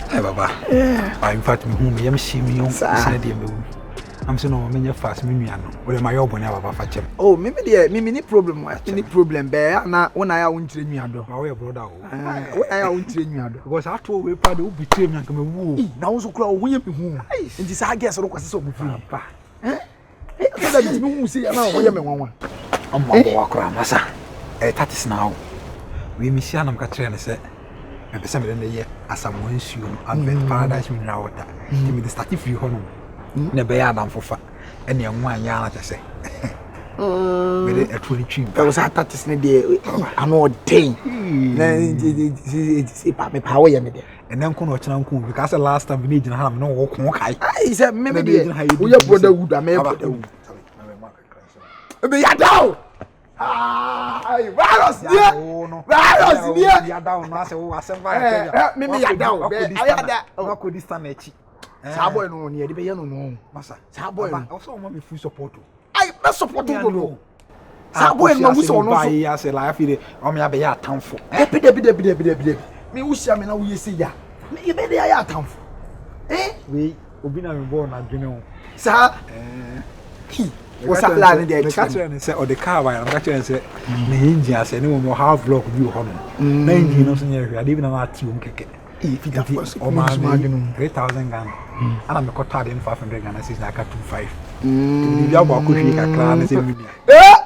Hey, Baba. In fact, me am see me on Saturday. I'm saying, no, me fast me no. Well, my own Baba fetch. Oh, me any problem. Any problem bear na when I won't train you ado. My brother. I won't train you ado. Because I told we father will betray me and come woo. Now so close we be home. And this I guess ro kwase so be free. Pa. Eh? That is me who say na wo ye me wan. I'm go akra masa. That is now. We miss ya na mka train say. Me pese me dey asamu nsuo no abet paradise mineral water. Me dey start free ho no. Na be ya adam fofa. Ene enwa anya na tese. Me dey atuli twim. There was that is ne dey ano den. Na say pa me pa wo ye me dey. And then kono chana nku because last time we na ham no wo ko kai. I say me dey. Wo ye brotherhood am me brotherhood. Be ya down. Ai, virus dia. Virus dia. Ya down na say wo asem va. Me ya down. Aya da. Wa ko di stand echi. Sa boy no ne dey be no no. Masa. Sa boy no. Also mo me full support. Ai, me support no. Sa boy no mu so no so. Ya say life dey. O me be ya atamfo. Debi. Me wo sia me na wo yesi ya. Me ye be dey ya atamfo. We obi na me born na dwene ho. Sa what's that plan there? The catcher say or the car wire, the catcher say na engine say no mo half block view ho no. Na engine no so nya hwe ade bi na ma ti o nkeke. Figure first o ma 3,000 Ghana. Ana me kota de 500 Ghana since na ka 25. Bi abo akohwe kakra na say media.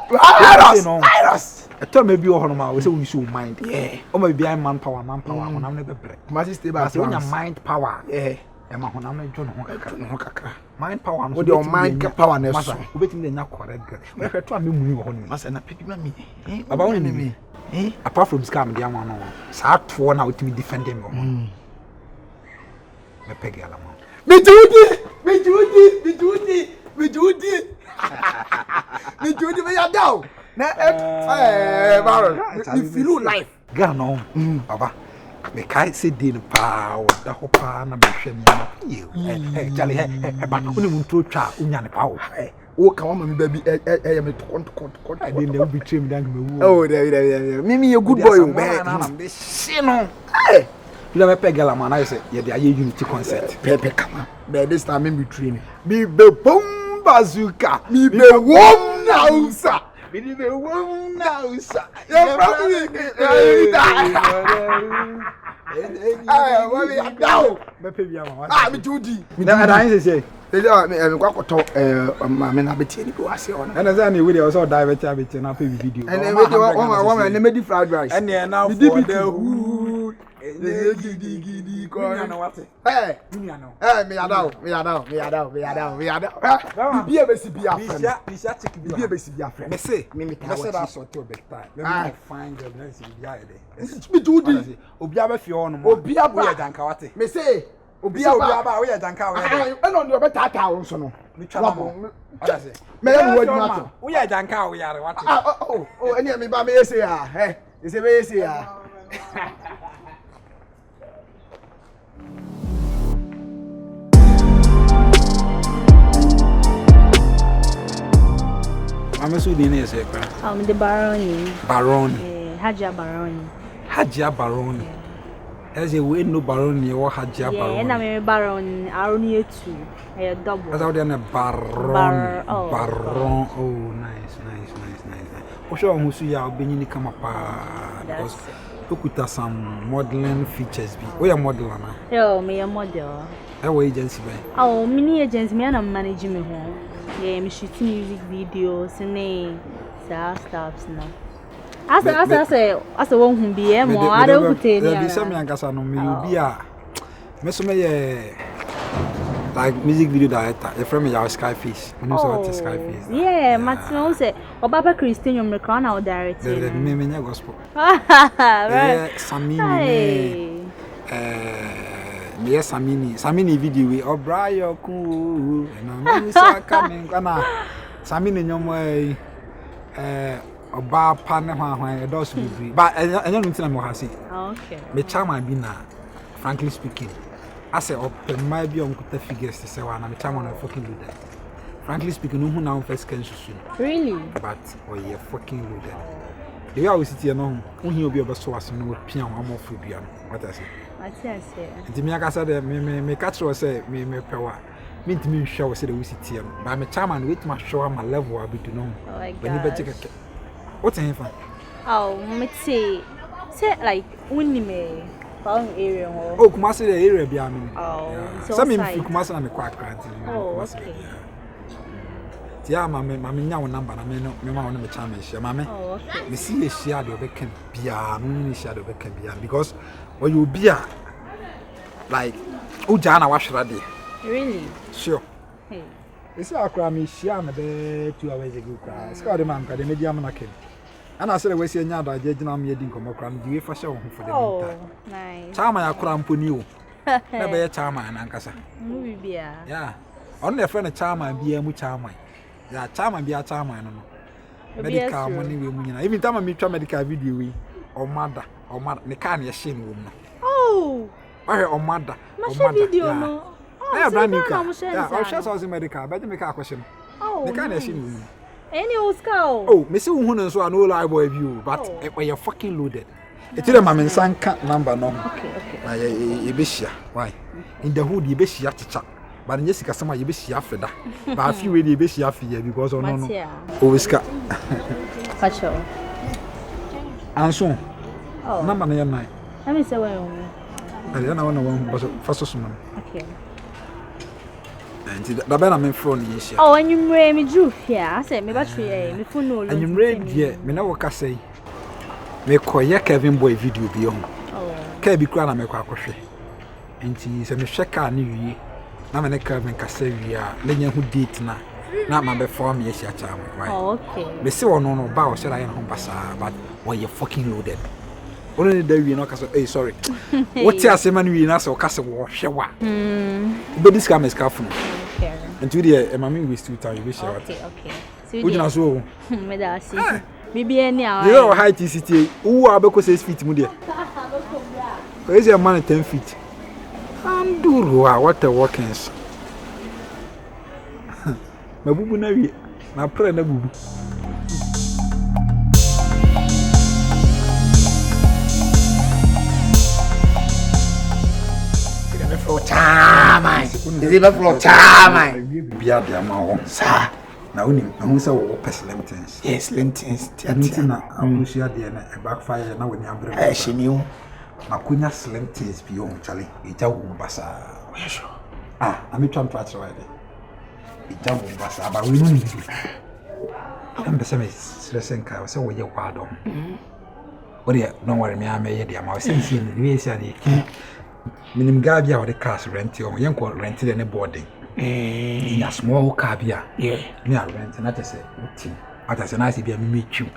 Virus. Eto me bi o ho no ma we say we use mind. O ma bi manpower honam na bebre. Ma say stable as you mind power. Ema honam na jo no kakra. Mind power no. What your mind power na so. Obetimi na correct girl. Me hweto am mu wo ho no. Masa na pipi ma me. Baba won ni me. Apart from scam dia ma no. Sa to na otimi defend me wo. Me pege ala ma. Me Judy me ya down. Na Baron. Me feel life. Girl no. Baba. Me kai say din pa o da ho pa na me hwe me na you. Jale ba ko ni mu tro twa unya ne pa o. O ka wa ma me ba bi e me to I didn't know betray me dan me wu. Oh there. Me a good boy o be. Na me se no. You me peg la man I say ye dey unity concert. Pepe kama. But this time me betray me. Me be bomb bazooka. Me be wom na usa. Me be wom na usa. You probably what me down. Me pay bia ma. Me Judy. Na dan say. Me kwa koto ma me na betie ni bi wase ona. And say na we dey also die betie na pay video. And we dey made fried rice. And na for the hood. Gidi ko. Hey, me ya down. Bi e be si bi afre. Bi e be si bi afre. Me say, me say that sort of big time. Let me find them na si bi aye dey. Me Judy. Obi aba fi on mo. Obi aba. We janka wate. Me say Obi aba we janka we. E no be tata won so no. Me twa mo. Oda say. Me ya wo adwuma to. We janka we yare wate. Eni me ba me yese ya. You say me yese ya. I'm so dinner say The Baroni. Hajia Baroni. Hajia Baroni. As a way no Baroni or Hajia Baroni. And I'm Baron Aroni too. A double. As out there Baron. Baron. Oh, nice. For sure, who see you being in come up because you could some modeling features. We are modeler now. Yo, me a model. Our agency. Oh, mini agency, me and managing me home. Yeah, I'm shooting music videos and stuff now. As a one who be more, I don't put it. There be some young guys no me be a me so me like music video director. The friend me our Skyfish. You know what Skyfish? Yeah, Martin say Obaba Christian you make on our director. Me gospel. Yeah, Samini. Yes, Samini video we Obrayo ku na me say coming kana Samini nyomo Oba pa ne hwan does be but enyo ntina me ha say okay me chairman bi na frankly speaking I say open my bi on kuta figures to say wana me chairman of fucking do that frankly speaking, who now first can soon. Really? But you fucking loaded. The way I was sitting on, when he will be able to us no piano more food. What I say? The Miaka me catch was say, me power. Mean to me, show said we sit here. But I'm a chairman with my show my level, I'll be to know. Oh my When you better what's in for? Oh, let's say like when you may found area. Oh, Kumasi the area behind me. Oh, so some in Kumasi and me quite granted. Oh, okay. Yeah, mamma, now number. I mean, me want to challenge your mamma. Oh, okay. Me see a shadow of a can be a shadow of a can be because when you be like Ujana wash ready. Really? Sure. Hey. It's a crime, she am a 2 hours ago. Scott the man, the medium came. And I said, we see another judging me didn't come across you for sure for the oh, nice. Chama, I cramp on you. Never a charmer and Ancasa. Movie beer. Yeah. Only a friend of charmer and be a much charmer. Yeah, charmer be a charmer. Medical money women. Even time I meet medical video or mother, the can you seen woman. Oh, or mother. My video, no. I have brand new car. Yeah, I'll share something medical, but you make a question. Oh, the kind of seen. Any old scout. Oh, Miss Woman, so I know liable view, but you're fucking loaded. It's a man son cat number no. Okay. Why? In the hood, you be she to chat. But in Jessica, some you be she after that. But I feel really be she after because of no. Always cut. Pacho. And so, oh, number 9. Let me say when. I don't know one first woman. Okay. And the better men phone is. Oh, and you made me drew here. I said, me battery, me phone no. And you read, yeah, me now what I say. Me call ya Kevin boy video beyond. Oh. Kevin Crana make a crochet. And she said, me check our new year. Now, I Kevin Cassavia, Lenya who did now. Not my before me, yes, charm. Oh, okay. Me say, oh, no, bow, said I am home, but why you fucking loaded. Only the day we know, hey, sorry. What's your semen we know, so castle wash, shower. But this guy is careful. And today, a mammy will still tell you, wish you. Okay. Would you know so? Medasi. Maybe any hour. You know, height is city. Who are because 6 feet, Mudia? Where is your man 10 feet? I'm doing what the workings. My boo never, my prayer never. Is it for time? Be out there, my sir. Now, who said, pestilence? Yes, lentils. I'm sure the backfire now when you're brave. She knew. Macunia slim things beyond Charlie. It's a bassa. I'm trying to try it. It's a bassa, but we don't need it. I'm the same as I was so with your pardon. But yeah, don't worry, me, I made the amount since in the way. Minim Gabia or the class rent your young rented any boarding. In a small cabia, near rent, and I say, what as a nice be a meet you.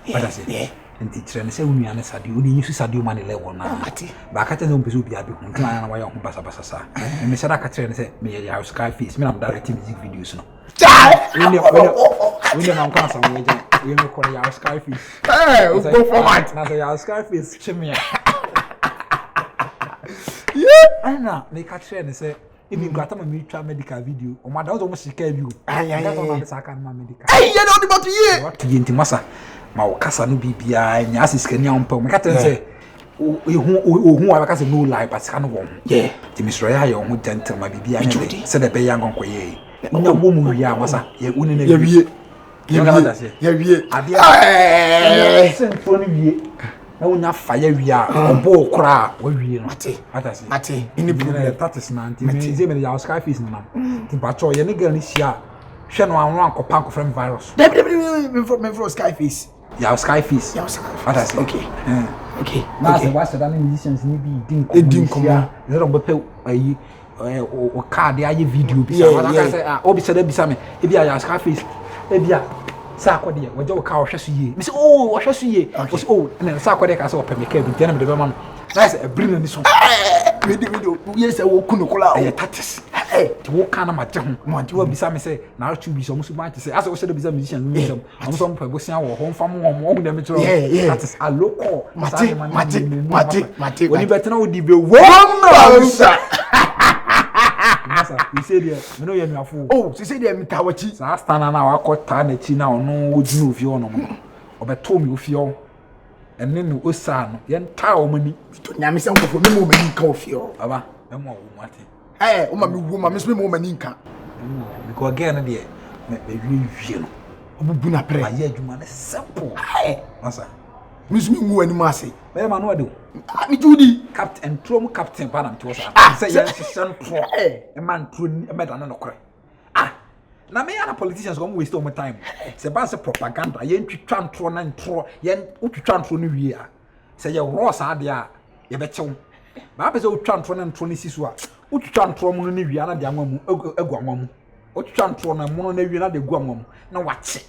What I say, and teacher and say, we are a you use Sadio money level now. But I don't be a big one, and why on Bassa. And Mr. Catherine said, me a house sky fees, me, I'm directing music videos. We don't come some way, we may call your sky fees. Go for what? Now, your sky fees, chimney. I know, make a train and say, if you got a mutual medical video, or my daughter almost scare you. I don't medical. Hey, you know about you. What to get massa? My casa no BBI, and Yassis can young pump. I can say, who I can no lie, but can one. Yeah, the Miss Roya, young would tell my BBI, said the young uncle. No woman, we are massa, ye wouldn't be. No, not fire, we are on board cry. We are Mate. In the beginning, that is 90 minutes. Our sky is now. The battle, your nigger is here. Shen one uncle Panko from virus. Me from sky face. Your sky face. Okay. Now, the West African musicians need be didn't come here. Little bit or card the video. Obi said, Bisame, if you are sky face, Sakodi, what your cow shall see. Miss Oh, what shall see? Was old, and then Sakodi has opened the cabin, then the man. That's a brilliant song. Yes, I will Kunokola, a tatis. To walk kind of my tongue. Want you will be some say, now to be so much to say, as I said, be some musician, I'm some person or home from home, them. That is a local. Mate. When you better know the one. Masa, you say there, me know you na fool. Oh, she say there me tawachi. Sa stand na wakota na chi na ono odinu ofie ono no. Obeto me ofie o. Enne no osa no, ye nta o mani. To nyame se nkofo me mo mani nka ofie o. Aba, me mo wo mate. O ma me wo ma me so me mo mani nka. Because again there, me wie no. Obubu na pre. Aye adwuma na simple. Masa. Me so me wo ani ma se. Me ma no ade. Me judi. Captain Trom Captain Panam to us. Say yes, central. A man through a man no cry. Na me ana politicians go waste all my time. Se ba se propaganda, ye ntwitwa ntro na ntro, ye utwitwa ntro no wie a. Se ye raw sa de a ye be chew. Ba be se utwitwa ntro na ntro ni siso a. Utwitwa ntro mu no ni wie na de anwa mu egu anwa mu. Utwitwa ntro na mu no na wie na de gu anwa mu. Na wache.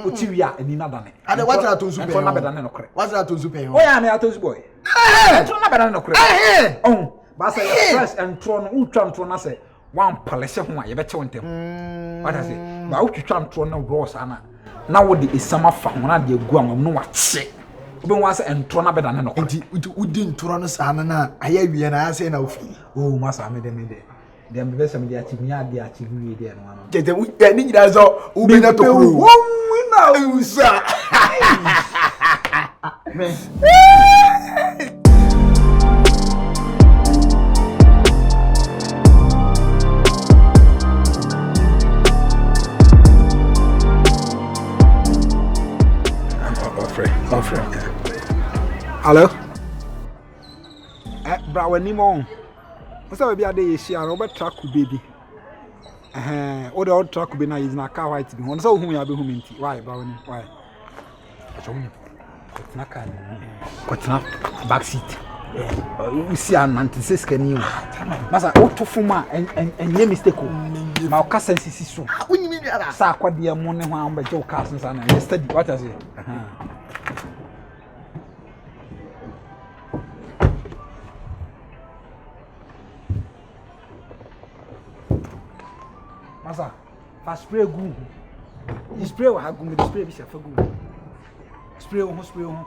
Uti wie a eni na dane. Ade what na to nsu pe. Ntro na be dane no cry. What na to nsu pe. Oh ya me atos boy. Ntro na be dane no cry. Oh, ba se ye fresh ntro no utwitwa ntro na se one polish ho a ye be chew ntem. What I say? Ba utwitwa ntro na ross ana. Na wo de esama fa ho na de gu anwa mu no wache. Oben wa se ntro na be dane no cry. Enti udi ntro no sa na aya wie na ase na ofi. Oh, masa me de. Dem be some dey achieve me dey achieve we dey no ano. Tete we ni nyida zo ubi na to kuro. Wo na usa. Me. Offer. Hello? Bra wani mo. What's up, baby? They share Robert track baby. Or the old truck be na is na car white be. So whom you be whom inti. Why, Brownie? Why? Kotna car. Kotna back seat. We see an anti-says can you? Masa auto fuma and ye mistake. My cousin is so. When you mean that? Sa kwa dia money ho am be jo cousins and yesterday. What I say? Masa, fast spray good. You spray wa ha good, spray be safe good. Spray on.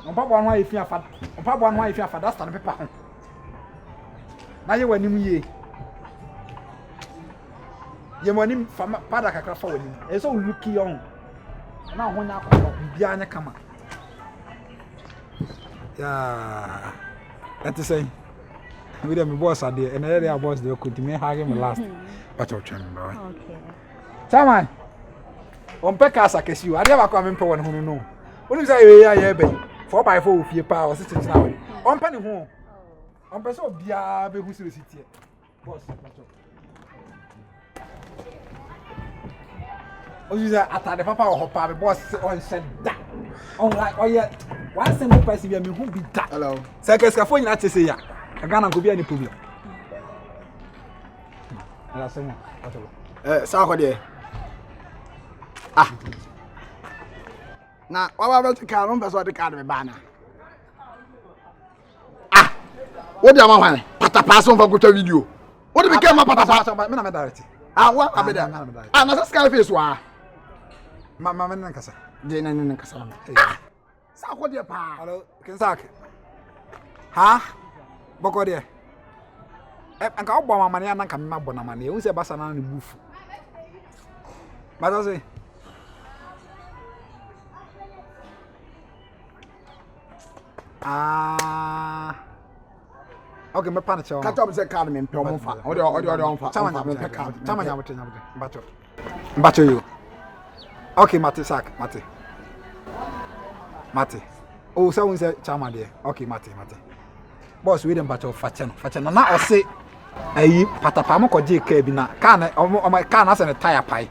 On pa bo if you afa. On pa bo if you afa that stand paper ho. Na ye wanim ye. Ye wanim fa pada kakra fa wanim. E so look young. Na ho nya akọ bia anya kama. Yeah. That is saying we dem boss ade and area boss dey continue hang me last but o twem bro okay chairman on peka asakesi o ade ba kwa me mpe won hunu no oni say we ya be 4x4 ofie pa o sit na we on pe ne ho on pe so bia be hu city boss o you say atade papa o hopa be boss on said that on like oh yeah one simple person be me hu be that hello sekeska fo nyina tese ya Agana go be any problem. Ala sema. Sa ko de. Na wa ba to ka no be so de ka de ba na. Wo de ama hwan? Patapa so fa go twa video. Wo de be ka ma patapa. Me na me direct. Wa abe da. Na sa Scarface wa. Ma me na kasa. De na kasa. Sa ko de pa. Hello, Kensak. Ha? Boko de. Anka ogbo mama ne anka me mabọ na mane. E unse basa na ne bufu. Bado se. Okay, me pan chewo. Ka to be say card me mpe o fa. O de on fa. Chamanya me pe card. Chamanya wote Mbacho. Mbacho yo. Okay, Mate sak, Mate. Oh, so unse chama de. Okay, Mate. Boss we dem Mbacho fache no na o se ayi patapa mo ko je ka bi na ka na ka na se ne tire pai.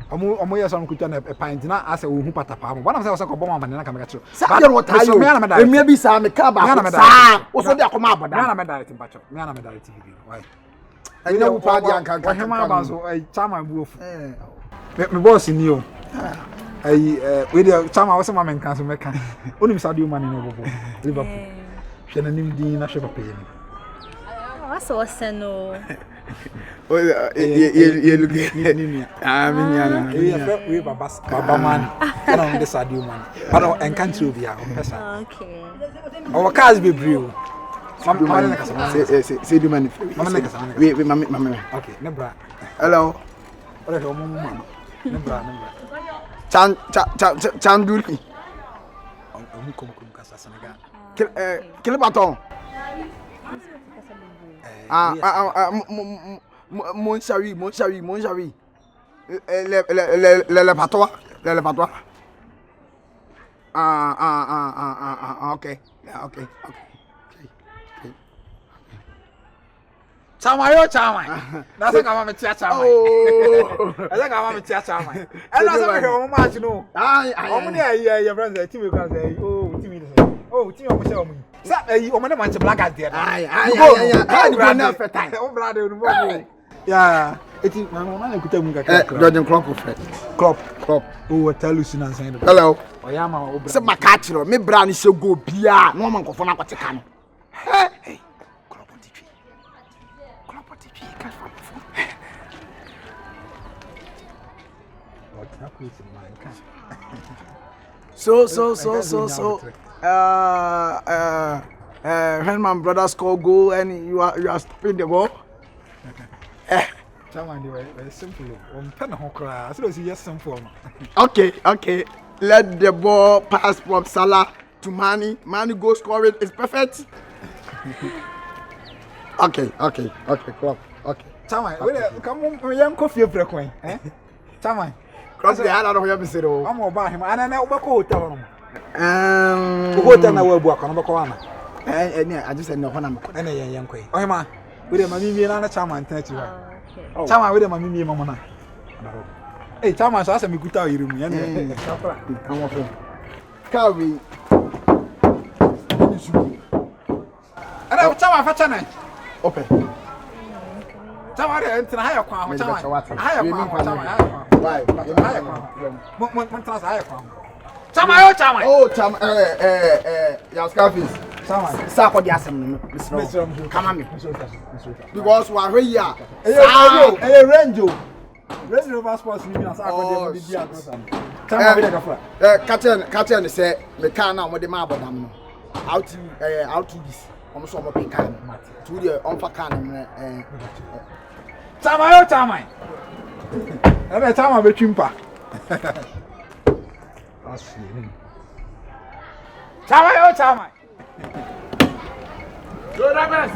Omo yes on kuta na pint na ase wo hu patapa mo. Bona se wo ko bomma na ka me ka tro. Sa de wo tayo. Emi bi sa me ka ba. Sa wo so de akoma aboda. Me na me direct Mbacho. Me na me direct video. Why? Ayi na wo pa di ankan kan. Hema ba so chama bu ofu. Me boss ni o. Ayi we dey chama wo se ma men kan so me kan. Onim sa de man ni bobo. Liverpool. She na nim din na she papa yi. What's no? Oh, ye look at me. Minyana. We baba man. Kana on the sadio man. But en kan tru bia o pesa. Okay. Our cars be brew. Say the money. Wait, mama. Okay, nebra. Hello. Ore ho mama. Nebra. Chanduri. Omu kom kasa Senegal. Quel bâton? Mon chéri. Le patois. Okay. Chama. Nasa kama me tia chama. Asa kama me tia chama. E na se me ho match no. Omo ne ayi your friends team we kan say team omo se omo. Sa ayi omo ne match black as there. Ni go na fetai. O brother no mo. Yeah. Eti na na kuta mu kakra. Jordan Klopp friend. Klopp. Oh, tell you sin answer. Hello. Oyama o brother. Se makachiro me bra ni se go bia no man kofo na kwateka no. Hey. So when my brother score goal and you are stopping the goal. Very simple. Pen ho kra. So it's simple. Okay. Let the ball pass from Salah to Mane. Mane go score it. It's perfect. Okay. Chama, come on, young coffee frequent. Chama. Cross the island of Yabisero. I'm about him. And I know about hotel. Hotel na we work on the corner. I just said no one. Any young quay. Oh, ma, with a mammy and a chama and 30. Chama with a mammy, mamma. Hey, Chama, so I said, me good out your room. Carry. And I will tell my father. Open. Chama enter higher kwam. Your Scarface. Sako di asem no. Come on me. Because we are here. Hey, Range Rover Sports ni na sako di bia no sam. Chama we dey gafla. Captain say me can na mo dey ma abodam no. How to this. Almost so mo pay can. To the on for can Chama. Ebe chama be twimpa. Asiri. Chama. Go Rebels.